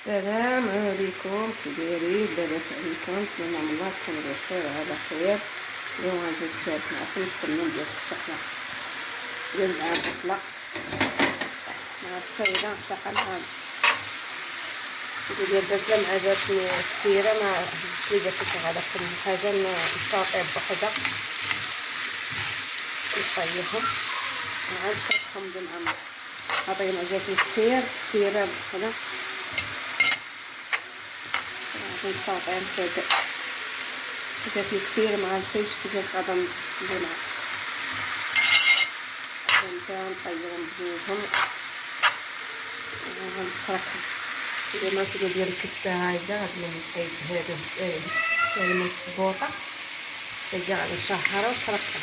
السلام عليكم، كي دايرين؟ لاباس عليكم؟ نتمنى من الله تكونوا بخير وعلى خير. اليوم غادي نشارك معكم السمين ديال الشحنه ديال مع البصله مع البصيله شحال هاد ديال البصله مع جاتني كثيره، ما هزتش لي داك على كل حاجه نصاطي بوحده نطيبهم مع نشرحهم بالعمر. هذه ما جاتني كثيره بحال نصاطيهم كذا جاتني كثير، ما عرفتش كيفاش غادا ندير نطيبهم بجوجهم ونشرحهم. إذا ما كنت ديال الكبسة هايدا غادي نطيب هذا كلمة البوطة تجي غادي نشهرها ونشرحها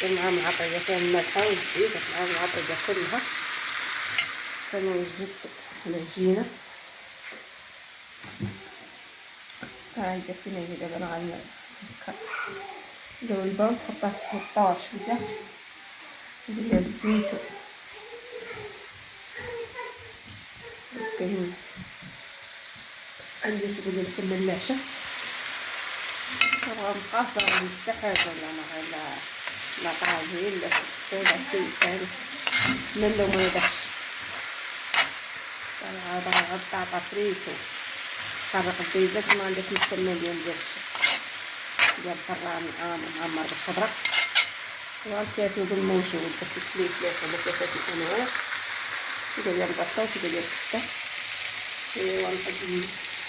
مع العطرية فيها الملحة والزيت مع العطرية كلها. كانوا وجدت العجينة هايدا فينا هي دابا غادي ندوبها ونحطها في الطاش كدا ندير الزيت كاين عندي شويه ديال السمن العشا غنبقى باغي حتى حاجه لا طاجين لا تغسيل لا كيسان من ما يدخش غطاطا فريتو طرق البيضات ما عندك السمن ديال ديال الفران معمر بالخضره والكاتو بالموجود داك الفليفلات ولا كاسات الانواع كدا ديال البصله وكدا ديال الكفته. ايوا نحط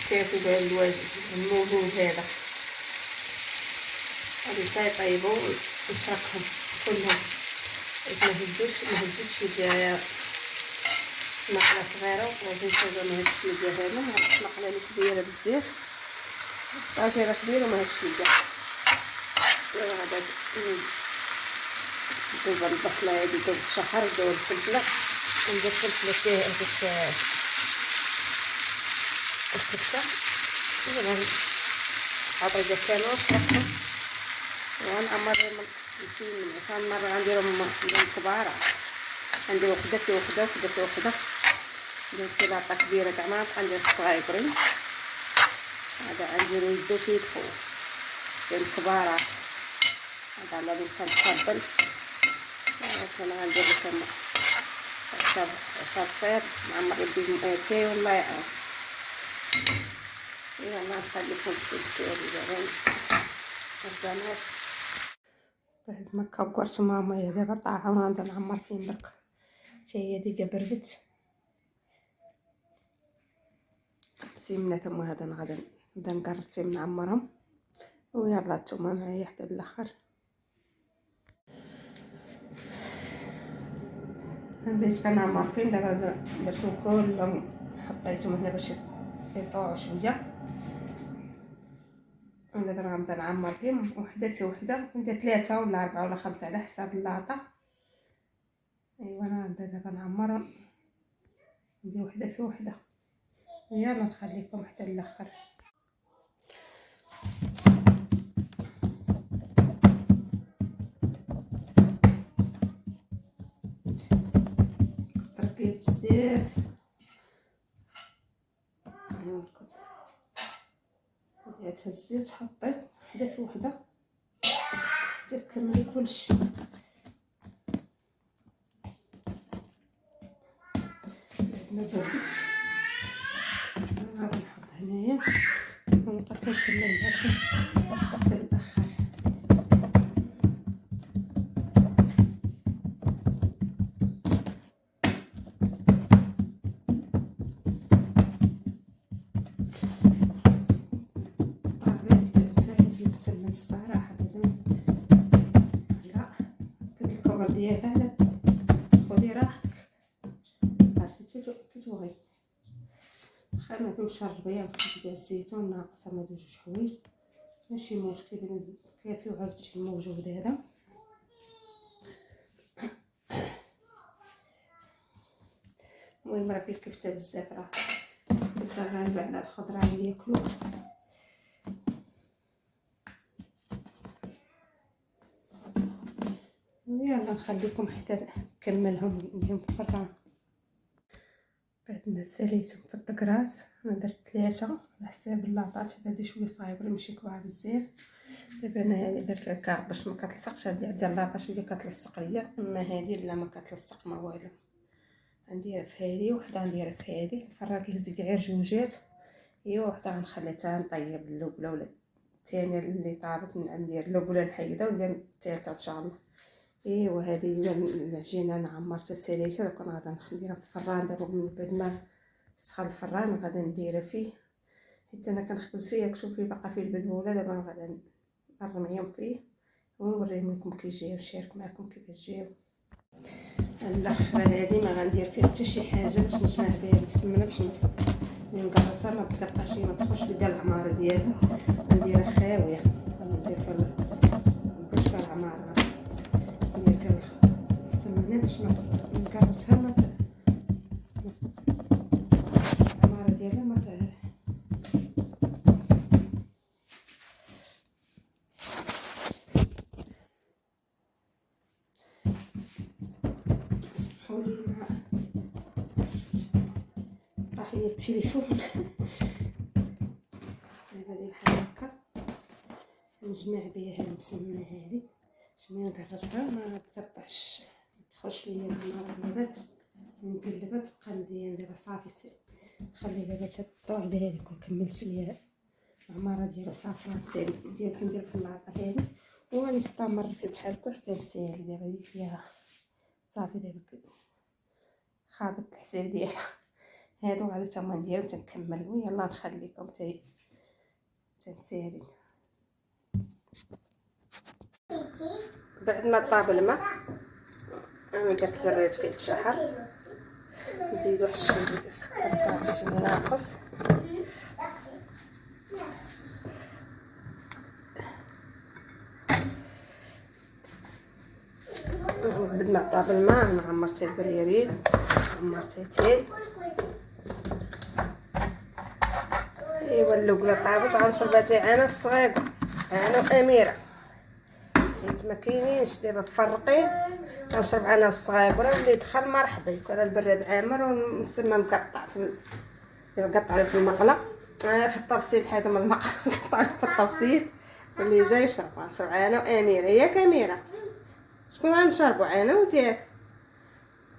الكاتو ديال الواجد الموجود هذا غادي تيطيبو نشركهم كلهم ما هزتش يديها مقله صغيره وغادي نحطها ما هزتش يديها هذا مقله اللي كبيره بزاف طاجيره كبيره وما هزتش يديها. غادا ندوب البصله هادي دوب شحر ندوب الفلفله وندير الفلفله فيها هذيك الكفته عطريه كامله ونشرحهم ونعمرهم نسيم كان مره غنديرهم كبار عندي وحده ندير كلاطه كبيره تاع ما ندير صغيرين هذا غنديرو يدو كيدخل ديال الكبار هذا على اللي كنفضل. انا غندير لكم عشا بسيط معمر بديتي والله يعاون. يلا نخليكم في السير دابا البنات بعد ما كبرت ماما دابا طاحه وغنبدا نعمر فيهم برك حتى هي ديكا بردت سيمناتهم وهذا غادا نبدا نكرس فيهم نعمرهم. ويلا نتوما معايا حتى الاخر. بديت كنعمر فيهم دابا باش كلهم حطيتهم هنا باش يطوعوا شويه. دابا غنبدا نعمر فيهم وحده في وحده ندير 3 ولا 4 ولا 5 على حساب اللاطه. ايوا انا غنبدا دابا نعمر ندير وحده في وحده. يلا نخليكم حتى الاخر. تركيب بزاف تهزي وتحطي وحده في وحده حتى تكملي كلشي. بعد ما بردت غادي نحط هنايا ونبقى تنكمل لكم حتى الاخر. السمن الصراحه لا الكبر ديالها لا خدي راحتك عرفتي تتوغي واخا ما مشربيه ديال الزيتون ناقصه ما دوز حوايج ماشي مشكل كافي وعرفتي الموجود هذا. المهم راه فيه الكفته بزاف راه كفته غالبه على الخضره اللي ياكلوها. يلا نخليكم حتى نكملهم نديهم في الفران. بعد ما ساليتهم في الدكراس انا درت 3 على حساب اللاطات، هادي شويه صغيرين ماشي كبار بزاف. دابا انا درت الكعب باش ما كتلصقش، هادي ديال اللاطه شويه كتلصق ليا، اما هادي لا ما كتلصق ما والو. غنديرها في هادي وحده غنديرها في هادي. الفران كيهز غير جوجات، ايوا وحده غنخليها نطيب الاولى ولا الثانيه اللي طابت، ندير الاولى نحيدها وندير الثالثه ان شاء الله. ايوا هذه هي العجينه انا عمرتها ساليتها، دوك انا غادا نديرها في الفران دابا من بعد ما سخن الفران غادا نديرها فيه، حيت انا كنخبز فيه. كشوفي باقا فيه البلبوله، دابا غادا نرميهم فيه ونوريهم لكم كي جاو، نشارك معكم كيفاش جاو. الاخر هذه ما غندير فيها حتى شي حاجه باش نجمع بها السمنه باش نقرصها ما تقطعش ما تخرجش في ديال العماره ديالها، نديرها خاويه. ندير فيها العماره، ندير فيها السمنه باش نقرصها ما العماره ديالها ما سمحولي مع طاحيه التليفون. دابا ديال بحال هكا نجمع بها المسمنه هذه باش ملي نقرصها ما تقطعش، ما تخرجش ليا العماره. نقلبها تبقى مزيان. دابا صافي نخلي دابا تطلع على هذيك وكملت ليا العماره ديالها صافي. ديال ندير في اللاطه هذه ونستمر بحال هكا حتى نسالي. دابا هذه فيها صافي، دابا خاضت الحساب ديالها. هادو غادي تما نديرهم تنكمل. ويلا نخليكم تنسالي. بعد ما طاب الماء انا درت بريت كيتشحر، نزيد واحد شويه ديال السكر باش ناقص. بعد ما طاب الماء انا عمرت البريرين، عمرت تيل. ايوا الاولى طابت غنشربها انا الصغير انا واميره، حيت ما كاينينش دابا مفرقين. غنشرب انا والصغيره واللي يدخل مرحبا. يكون البراد عامر ونسمى مقطع نقطع في المقله في الطبسيل، حيت من المقله نقطع في الطبسيل واللي جاي يشرب. غنشرب انا واميره. ياك اميره؟ شكون غنشربوا انا وديك؟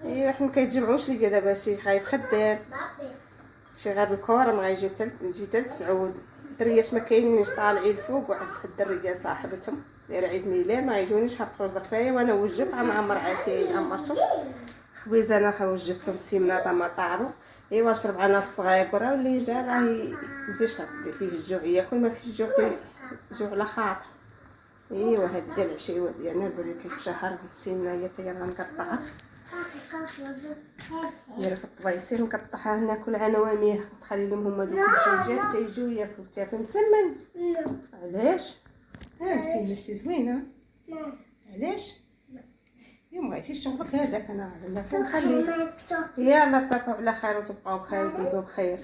ايوا حنا كيتجمعوش ليا دابا شي خايب خدام، شي غير الكره ما غيجيو حتى لتسعود. الدريات ما كاينينش طالعين فوق، واحد الدريه صاحبتهم دايره عيد ميلاد ما يجونيش هبطوا زقايه. وانا وجدت غنعمر عاتي عمرتهم خويزه. انا وجدتهم سيمنه ما طابوا. ايوا نشرب انا في الصغيره واللي جا راه يشرب اللي فيه الجوع ياكل، ما فيش الجوع الجوع على خاطر. ايوا هاد ديال العشيوه ديالنا البري كيتشهر سيمنه هي حتى غنقطعها نديرها في الطبيسيل نقطعها ناكل انا وامير. نخلي لهم هما دوك الجوجات تيجيو ياكلوا. تاكل مسمن؟ علاش؟ مسمن شتي زوينه. علاش؟ يوم بغيتي شغلك هذاك انا نخلي. يلا تصافوا على خير وتبقاو بخير وتدوزوا بخير.